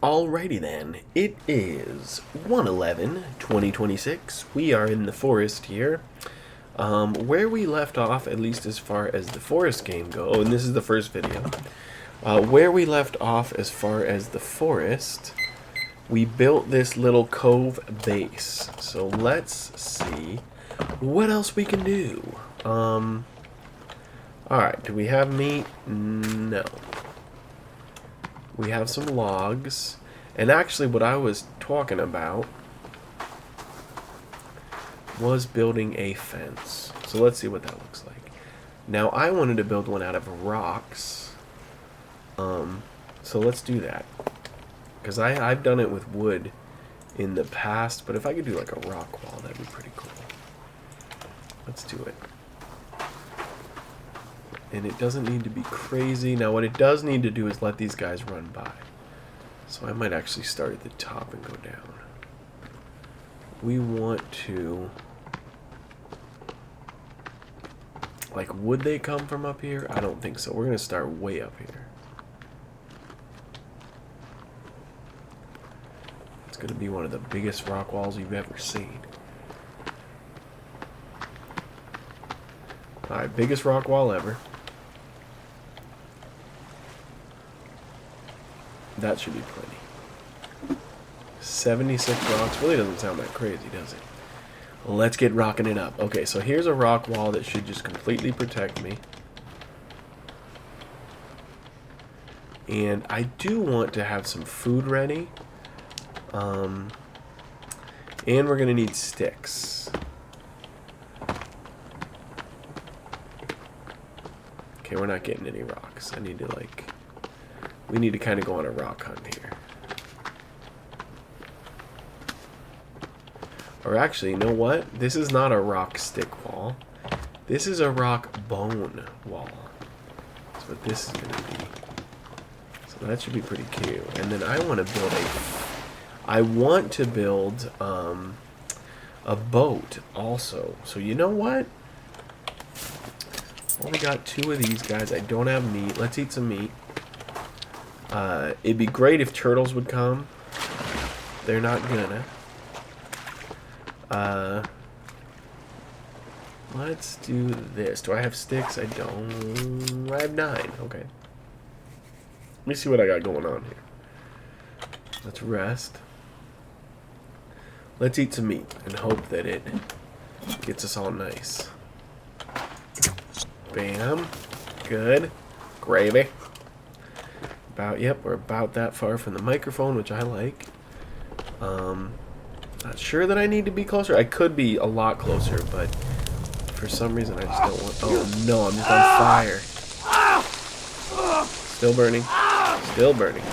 Alrighty then, it is 1/11/2026. We are in the forest here. Where we left off, at least as far as the forest game goes, and this is the first video. Where we left off as far as the forest, we built this little cove base. So let's see what else we can do. Alright, do we have meat? No. We have some logs. And actually what I was talking about was building a fence. So let's see what that looks like. Now I wanted to build one out of rocks. So let's do that. Because I've done it with wood in the past, but if I could do like a rock wall, that'd be pretty cool. Let's do it. And it doesn't need to be crazy. Now what it does need to do is let these guys run by. So I might actually start at the top and go down. We want to... Like, would they come from up here? I don't think so. We're going to start way up here. It's going to be one of the biggest rock walls you've ever seen. Alright, biggest rock wall ever. That should be plenty. 76 rocks. Really doesn't sound that crazy, does it? Let's get rocking it up. Okay, so here's a rock wall that should just completely protect me. And I do want to have some food ready. And we're going to need sticks. Okay, we're not getting any rocks. I need to, like... We need to kind of go on a rock hunt here. Or actually, you know what? This is not a rock stick wall. This is a rock bone wall. That's what this is going to be. So that should be pretty cute. And then I want to build a boat also. So you know what? Only got 2 of these guys. I don't have meat. Let's eat some meat. It'd be great if turtles would come. They're not gonna. Let's do this. Do I have sticks? I don't. I have 9. Okay. Let me see what I got going on here. Let's rest. Let's eat some meat and hope that it gets us all nice. Bam. Good. Gravy. Yep, we're about that far from the microphone, which I like. Not sure that I need to be closer. I could be a lot closer, but for some reason I just don't want... Oh no, I'm just on fire. Still burning. Still burning.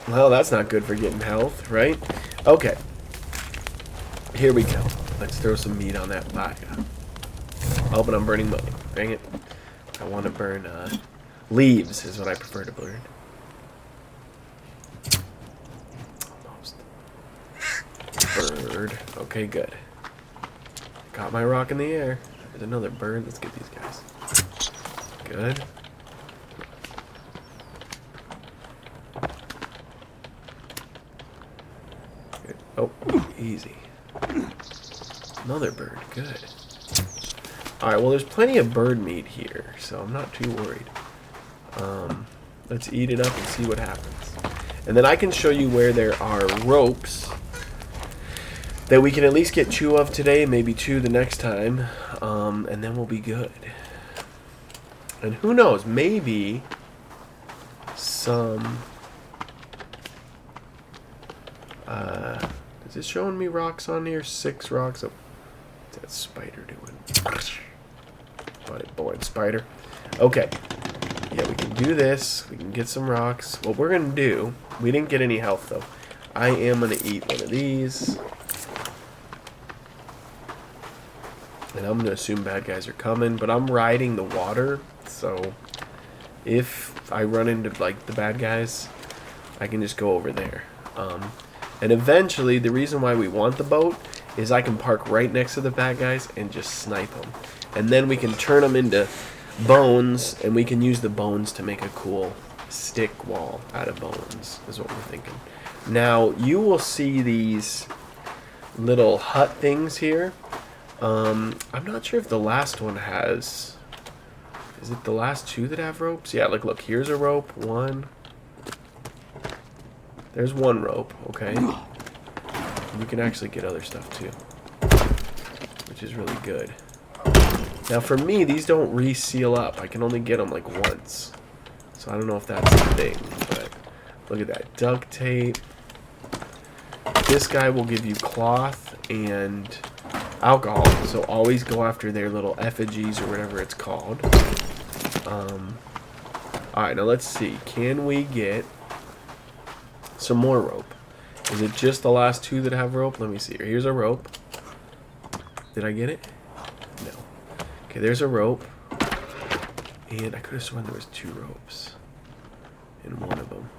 Well, that's not good for getting health, right? Okay. Here we go. Let's throw some meat on that fire. Oh, but I'm burning money. Dang it. I want to burn... leaves is what I prefer to burn. Almost. Bird. Okay, good. Got my rock in the air. There's another bird. Let's get these guys. Good. Good. Oh, easy. Another bird. Good. Alright, well there's plenty of bird meat here, so I'm not too worried. Let's eat it up and see what happens. And then I can show you where there are ropes that we can at least get 2 of today, maybe 2 the next time, and then we'll be good. And who knows, maybe some... is it showing me rocks on here? 6 rocks. Oh, what's that spider doing? Boy, spider. Okay. Yeah, we can do this. We can get some rocks. What we're going to do... We didn't get any health, though. I am going to eat one of these. And I'm going to assume bad guys are coming. But I'm riding the water. So, if I run into, like, the bad guys, I can just go over there. And eventually, the reason why we want the boat is I can park right next to the bad guys and just snipe them. And then we can turn them into bones, and we can use the bones to make a cool stick wall out of bones, is what we're thinking. Now, you will see these little hut things here. I'm not sure if the last one has... Is it the last two that have ropes? Yeah, like, look, here's a rope. One. There's one rope, okay. You can actually get other stuff, too. Which is really good. Now, for me, these don't reseal up. I can only get them, like, once. So I don't know if that's a thing, but... Look at that. Duct tape. This guy will give you cloth and alcohol, so always go after their little effigies or whatever it's called. Alright, now let's see. Can we get some more rope? Is it just the last two that have rope? Let me see. Here's a rope. Did I get it? No. Okay, there's a rope. And I could have sworn there was two ropes in one of them.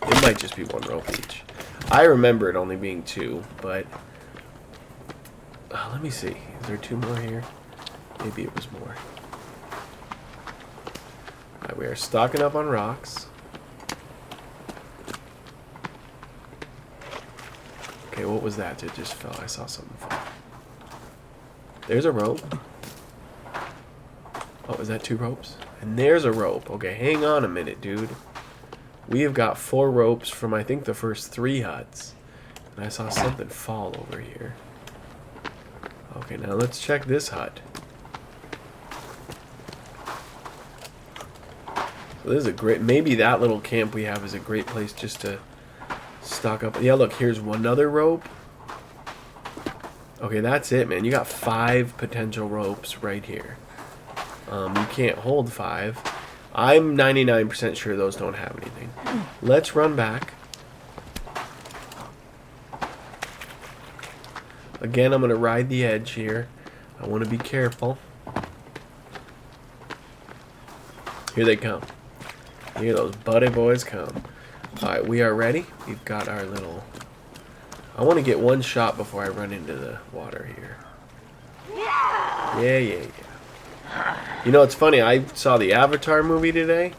It might just be one rope each. I remember it only being two, but... let me see. Is there two more here? Maybe it was more. Alright, we are stocking up on rocks. Okay, what was that? It just fell. I saw something fall. There's a rope. Oh, is that two ropes? And there's a rope. Okay, hang on a minute, dude. We have got 4 ropes from, I think, the first 3 huts. And I saw something fall over here. Okay, now let's check this hut. So this is a great... Maybe that little camp we have is a great place just to stock up. Yeah, look, here's one other rope. Okay, that's it, man. You got 5 potential ropes right here. You can't hold 5. I'm 99% sure those don't have anything. Let's run back. Again, I'm going to ride the edge here. I want to be careful. Here they come. Here those buddy boys come. Alright, we are ready. We've got our little... I want to get one shot before I run into the water here. Yeah. You know, it's funny. I saw the Avatar movie today,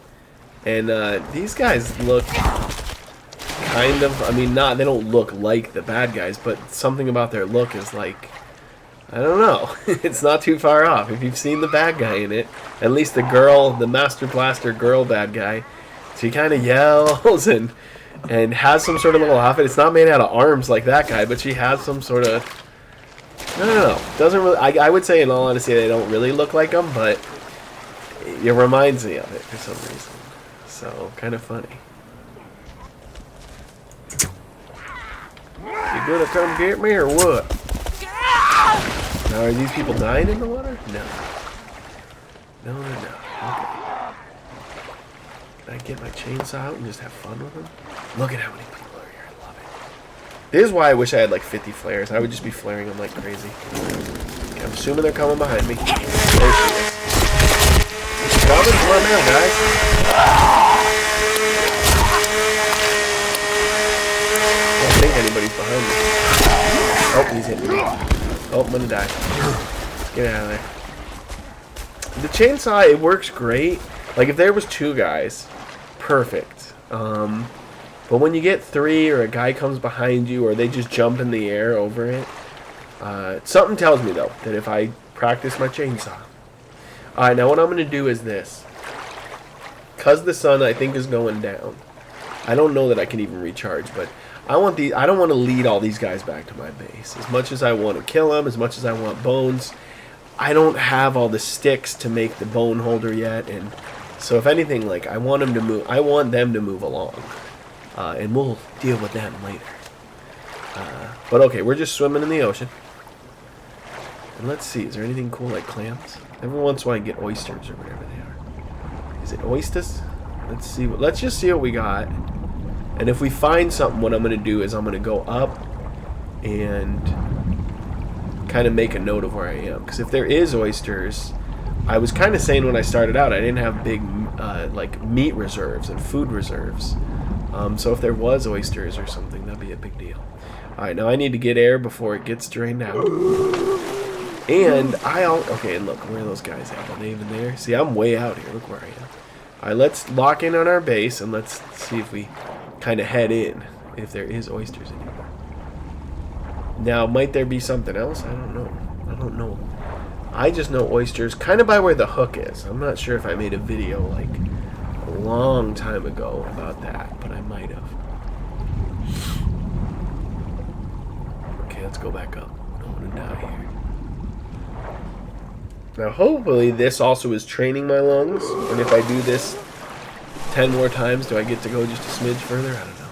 and these guys look kind of... I mean, they don't look like the bad guys, but something about their look is like... I don't know. It's not too far off. If you've seen the bad guy in it, at least the girl, the Master Blaster girl bad guy, she kind of yells and has some sort of little outfit. It's not made out of arms like that guy, but she has some sort of... I don't know. Doesn't really... I would say, in all honesty, they don't really look like them, but it reminds me of it for some reason. So, kind of funny. You gonna come get me or what? Now, are these people dying in the water? No. No, they're not. Okay. Can I get my chainsaw out and just have fun with them? Look at how many people are here. I love it. This is why I wish I had like 50 flares. I would just be flaring them like crazy. Okay, I'm assuming they're coming behind me. There she is. She's coming. Come on now, guys. I don't think anybody's behind me. Oh, he's hitting me. Oh, I'm gonna die. Get out of there. The chainsaw, it works great. Like, if there was 2 guys, perfect. But when you get 3 or a guy comes behind you or they just jump in the air over it, something tells me, though, that if I practice my chainsaw. Alright, now what I'm going to do is this. Because the sun, I think, is going down. I don't know that I can even recharge, but... I don't want to lead all these guys back to my base. As much as I want to kill them, as much as I want bones, I don't have all the sticks to make the bone holder yet. And so, if anything, like I want them to move. I want them to move along, and we'll deal with them later. But okay, we're just swimming in the ocean. And let's see, is there anything cool like clams? Every once in a while, I get oysters or whatever they are. Is it oysters? Let's see. Let's just see what we got. And if we find something, what I'm going to do is I'm going to go up and kind of make a note of where I am. Because if there is oysters, I was kind of saying when I started out, I didn't have big like meat reserves and food reserves. So if there was oysters or something, that'd be a big deal. Alright, now I need to get air before it gets drained out. And okay, and look, where are those guys at? Are they even there? See, I'm way out here. Look where I am. Alright, let's lock in on our base, and let's see if we kind of head in, if there is oysters anywhere. Now, might there be something else? I don't know. I don't know. I just know oysters kind of by where the hook is. I'm not sure if I made a video, like, a long time ago about that, but I might have. Okay, let's go back up. I don't want to die here. Now, hopefully, this also is training my lungs. And if I do this 10 more times, do I get to go just a smidge further? I don't know.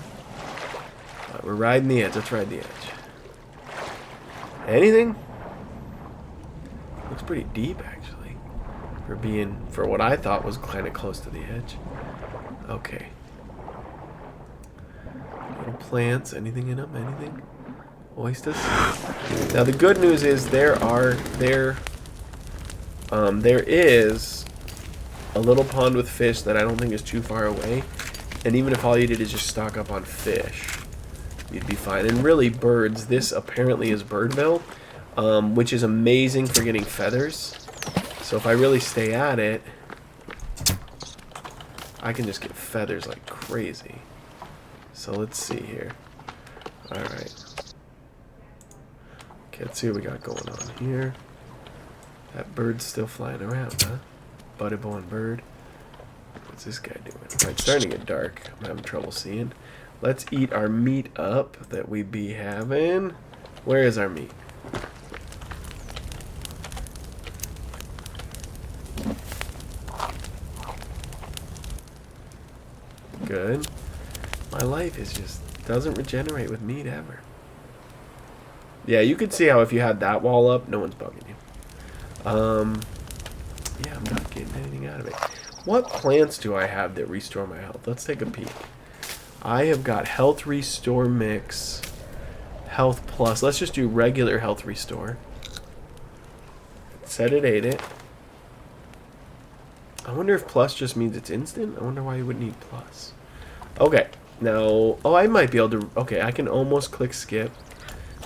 Right, we're riding the edge. Let's ride the edge. Anything? Looks pretty deep, actually. For what I thought was kind of close to the edge. Okay. Little plants. Anything in them? Anything? Oysters? Now, the good news is there is a little pond with fish that I don't think is too far away. And even if all you did is just stock up on fish, you'd be fine. And really, birds. This apparently is Birdville, which is amazing for getting feathers. So if I really stay at it, I can just get feathers like crazy. So let's see here. Alright. Okay, let's see what we got going on here. That bird's still flying around, huh? Buddy-born bird. What's this guy doing? Alright, it's starting to get dark. I'm having trouble seeing. Let's eat our meat up that we be having. Where is our meat? Good. My life is just doesn't regenerate with meat ever. Yeah, you could see how if you had that wall up, no one's bugging you. Yeah, I'm not getting anything out of it. What plants do I have that restore my health? Let's take a peek. I have got health restore mix, health plus. Let's just do regular health restore. Said it ate it. I wonder if plus just means it's instant. I wonder why you would need plus. Okay, now, oh, I might be able to, okay, I can almost click skip.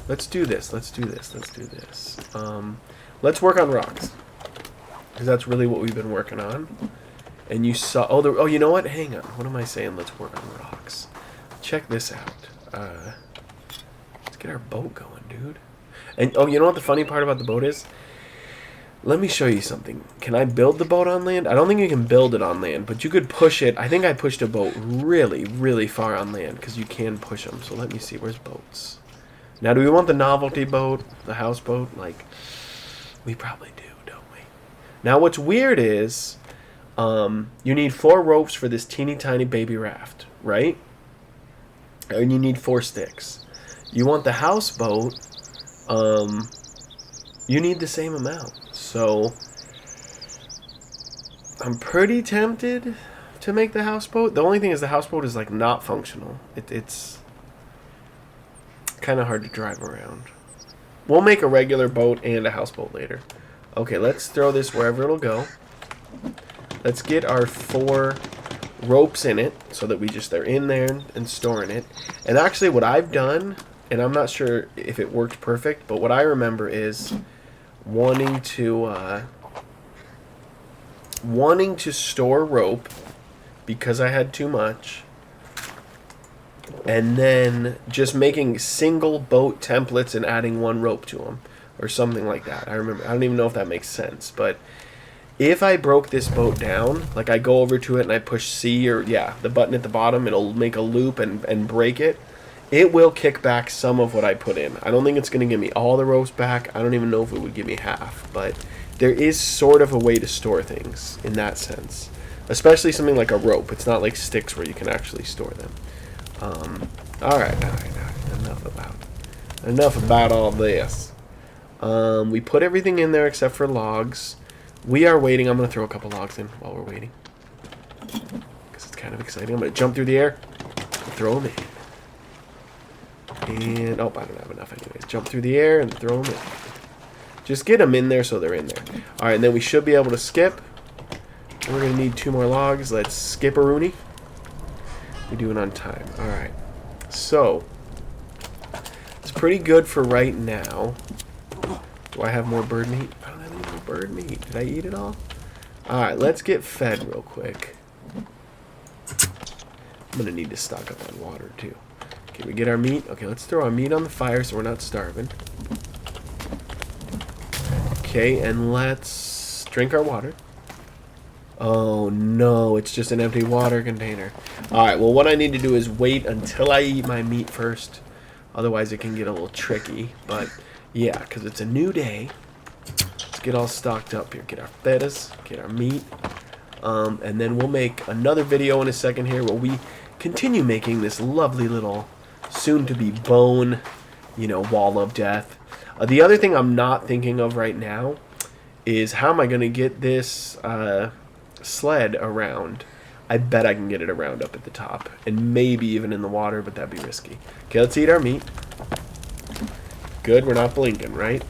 Let's do this, let's do this, let's do this. Let's work on rocks. Because that's really what we've been working on. And you saw, oh, you know what? Hang on, what am I saying? Let's work on rocks. Check this out. Let's get our boat going, dude. And, oh, you know what the funny part about the boat is? Let me show you something. Can I build the boat on land? I don't think you can build it on land, but you could push it. I think I pushed a boat really, really far on land because you can push them. So let me see. Where's boats? Now, do we want the novelty boat, the houseboat? Like, we probably do, don't we? Now, what's weird is you need 4 ropes for this teeny tiny baby raft, right? And you need 4 sticks. You want the houseboat, you need the same amount. So, I'm pretty tempted to make the houseboat. The only thing is the houseboat is, like, not functional. It's kind of hard to drive around. We'll make a regular boat and a houseboat later. Okay, let's throw this wherever it'll go. Let's get our 4 ropes in it so that they're in there and storing it. And actually what I've done, and I'm not sure if it worked perfect, but what I remember is wanting to store rope because I had too much, and then just making single boat templates and adding 1 rope to them or something like that. I remember. I don't even know if that makes sense, but if I broke this boat down, like I go over to it and I push C or the button at the bottom, it'll make a loop and break it. It will kick back some of what I put in. I don't think it's going to give me all the ropes back. I don't even know if it would give me half, but there is sort of a way to store things in that sense, especially something like a rope. It's not like sticks where you can actually store them. All right. Enough about all this. We put everything in there except for logs. We are waiting. I'm going to throw a couple logs in while we're waiting because it's kind of exciting. I'm going to jump through the air and throw them in. And, oh, I don't have enough anyways. Jump through the air and throw them in. Just get them in there so they're in there. Alright, and then we should be able to skip. We're going to need 2 more logs. Let's skip a Rooney. We're doing on time. Alright. So, it's pretty good for right now. Do I have more bird meat? I don't have any more bird meat. Did I eat it all? Alright, let's get fed real quick. I'm going to need to stock up on water, too. Okay, we get our meat. Okay, let's throw our meat on the fire so we're not starving. Okay, and let's drink our water. Oh, no, it's just an empty water container. Alright, well, what I need to do is wait until I eat my meat first. Otherwise, it can get a little tricky. But, yeah, because it's a new day. Let's get all stocked up here. Get our fetas, get our meat. And then we'll make another video in a second here where we continue making this lovely little soon-to-be bone, wall of death. The other thing I'm not thinking of right now is how am I going to get this sled around. I bet I can get it around up at the top and maybe even in the water, but that'd be risky. Okay, let's eat our meat. Good, we're not blinking, right?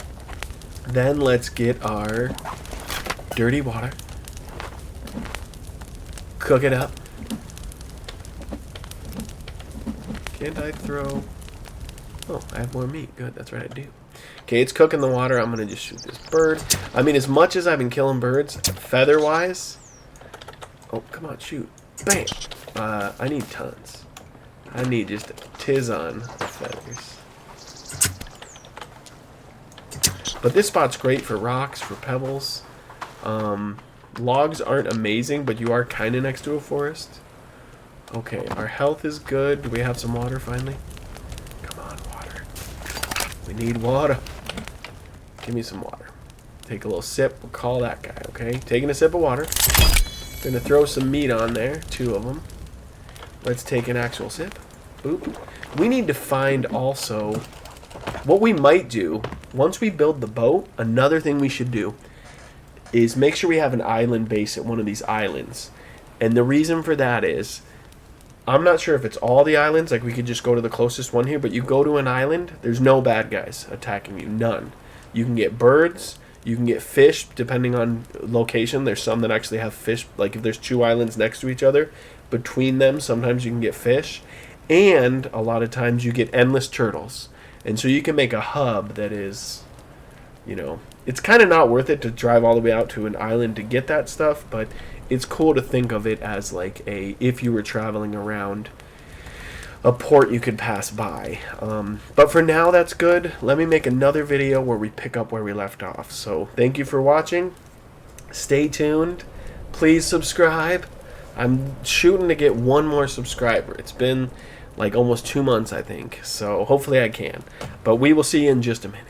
Then let's get our dirty water. Cook it up. Can't I throw... Oh, I have more meat. Good, that's right, I do. Okay, it's cooking the water. I'm going to just shoot this bird. I mean, as much as I've been killing birds, feather-wise... Oh, come on, shoot. Bam! I need tons. I need just a tiz-on of feathers. But this spot's great for rocks, for pebbles. Logs aren't amazing, but you are kind of next to a forest. Okay, our health is good. Do we have some water finally? Come on, water. We need water. Give me some water. Take a little sip. We'll call that guy, okay? Taking a sip of water. Gonna throw some meat on there. 2 of them. Let's take an actual sip. Boop. We need to find also... What we might do, once we build the boat, another thing we should do is make sure we have an island base at one of these islands. And the reason for that is, I'm not sure if it's all the islands, like we could just go to the closest one here, but you go to an island, there's no bad guys attacking you, none. You can get birds, you can get fish, depending on location. There's some that actually have fish, like if there's 2 islands next to each other, between them, sometimes you can get fish. And a lot of times you get endless turtles. And so you can make a hub that is, it's kind of not worth it to drive all the way out to an island to get that stuff, but it's cool to think of it as like if you were traveling around a port you could pass by. But for now, that's good. Let me make another video where we pick up where we left off. So thank you for watching. Stay tuned. Please subscribe. I'm shooting to get 1 more subscriber. It's been like almost 2 months, I think. So hopefully I can. But we will see you in just a minute.